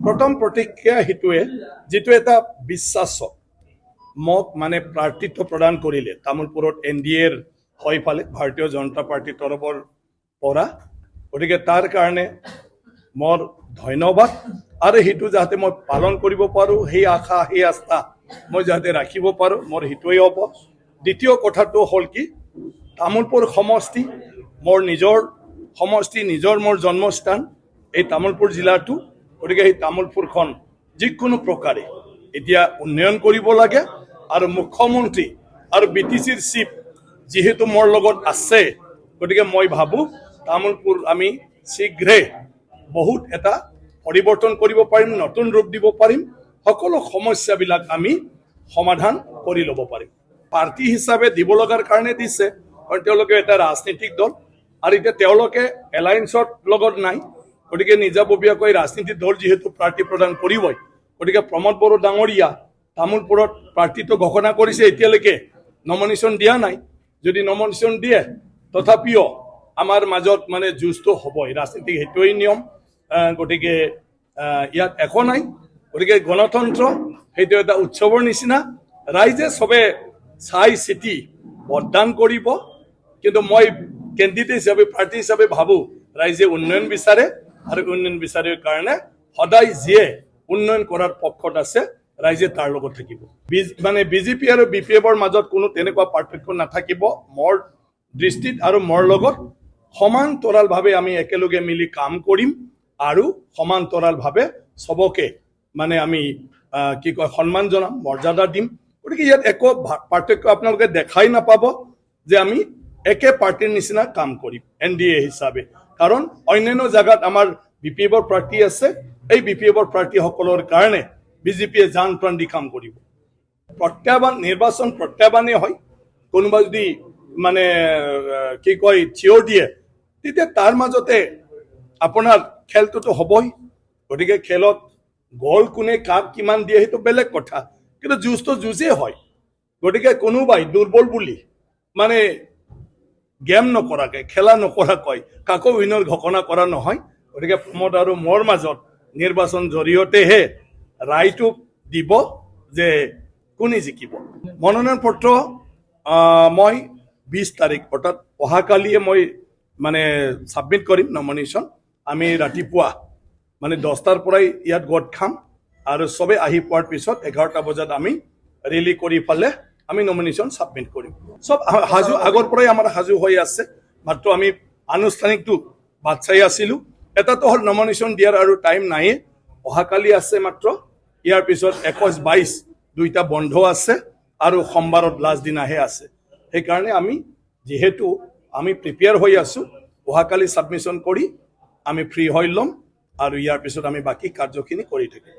প্ৰথম প্ৰতিক্ৰিয়া হিতুৱে যেটো এটা বিশ্বাস মোক মানে প্ৰাৰ্থিত্ব প্ৰদান কৰিলে তামুলপুৰত NDAৰ হৈফালে ভাৰতীয় জনতা পাৰ্টিৰ তৰফৰ পৰা গতিকে তাৰ কাৰণে মোৰ ধন্যবাদ আৰু হিতু যাতে মই পালন কৰিব পাৰো সেই আশা সেই আস্থা মই যাতে ৰাখিব পাৰো মোৰ হিতুৱে হ'ব দ্বিতীয় কথাটো হ'ল কি তামুলপুৰ সমষ্টি মোৰ নিজৰ সমষ্টি নিজৰ মোৰ জন্মস্থান এই তামুলপুৰ জিলাটো গতিকে এই তামুলপুৰখন যিকোনো প্ৰকাৰে এতিয়া উন্নয়ন কৰিব লাগে আৰু মুখ্যমন্ত্ৰী আৰু BTCৰ চিফ যেহেতু মোৰ লগত আছে গতিকে মই ভাবো তামুলপুৰ আমি শীঘ্ৰে বহুত এটা পৰিৱৰ্তন কৰিব পাৰিম নতুন ৰূপ দিব পাৰিম সকলো সমস্যাবিলাক আমি সমাধান কৰি ল'ব পাৰিম পাৰ্টি হিচাপে দিব লগাৰ কাৰণে দিছে কাৰণ তেওঁলোকে এটা ৰাজনৈতিক দল আৰু এতিয়া তেওঁলোকে এলায়েন্সৰ লগত নাই গতিকে নিজাববীয়াকৈ ৰাজনীতিৰ দল যেহেতু প্ৰাৰ্থী প্ৰদান কৰিবই গতিকে প্ৰমোদ বড়ো ডাঙৰীয়া তামুলপুৰত প্ৰাৰ্থীটো ঘোষণা কৰিছে এতিয়ালৈকে নমিনেশ্যন দিয়া নাই যদি নমিনেশ্যন দিয়ে তথাপিও আমাৰ মাজত মানে যুঁজটো হ'বই ৰাজনীতিক হেতুই নিয়ম গতিকে ইয়াত একো নাই গতিকে গণতন্ত্ৰ সেইটো এটা উৎসৱৰ নিচিনা ৰাইজে সবে চাই চিতি ভোটদান কৰিব কিন্তু মই কেণ্ডিডেট হিচাপে প্ৰাৰ্থী হিচাপে ভাবো ৰাইজে উন্নয়ন বিচাৰে আৰু উন্নয়ন বিচাৰৰ কাৰণে সদায় যিয়ে উন্নয়ন কৰাৰ পক্ষত আছে ৰাইজে তাৰ লগত থাকিব মানে বিজেপি আৰু BPFৰ মাজত কোনো তেনেকুৱা পাৰ্থক্য নাথাকিব মোৰ দৃষ্টিত আৰু মোৰ লগত সমান্তৰালভাৱে আমি একেলগে মিলি কাম কৰিম আৰু সমান্তৰালভাৱে সবকে মানে আমি কি কয় সন্মান জনাম মৰ্যাদা দিম গতিকে ইয়াত একো পাৰ্থক্য আপোনালোকে দেখাই নাপাব যে আমি একে পাৰ্টিৰ নিচিনা কাম কৰিম NDA হিচাপে কাৰণ অন্যান্য জায়গাত আমাৰ BPFৰ প্ৰাৰ্থী আছে এই BPFৰ প্ৰাৰ্থীসকলৰ কাৰণে বিজেপিয়ে জান প্ৰাণ দি কাম কৰিব প্ৰত্যাহ্বান নিৰ্বাচন প্ৰত্যাহ্বানেই হয় কোনোবা যদি মানে কি কয় থিয় দিয়ে তেতিয়া তাৰ মাজতে আপোনাৰ খেলটোতো হ'বই গতিকে খেলত গ'ল কোনে কাক কিমান দিয়ে সেইটো বেলেগ কথা কিন্তু যুঁজটো যুঁজেই হয় গতিকে কোনোবাই দুৰ্বল বুলি মানে গেম নকৰাকে খেলা নকৰাকৈ কাকো উইনাৰ ঘোষণা কৰা নহয় গতিকে প্ৰমোদ আৰু মোৰ মাজত নিৰ্বাচন জৰিয়তেহে ৰায়টো দিব যে কোনে জিকিব মনোনয়ন পত্ৰ মই 20 তাৰিখ অৰ্থাৎ অহাকালিয়ে মই মানে সাবমিট কৰিম নমিনেশ্যন আমি ৰাতিপুৱা মানে 10টাৰ পৰাই ইয়াত গোট খাম আৰু সবে আহি পোৱাৰ পিছত 11টা বজাত আমি ৰেলি কৰি ফালে আমি নমিনেশ্যন সাবমিট কৰিম সব হাজু আগৰ পৰাই আমাৰ হাজু হৈ আছে মাত্ৰ আমি আনুষ্ঠানিকটো বাট চাই আছিলো এটাতো হ'ল নমিনেশ্যন দিয়াৰ আৰু টাইম নাই অহাকালি আছে মাত্ৰ ইয়াৰ পিছত 21-22 দুইটা বন্ধ আছে আৰু সোমবাৰত লাষ্ট দিনাহে আছে সেইকাৰণে আমি যেহেতু আমি প্ৰিপেয়াৰ হৈ আছো অহাকালি সাবমিশন কৰি আমি ফ্ৰী হৈ লম আৰু ইয়াৰ পিছত আমি বাকি কাৰ্যখিনি কৰি থাকিম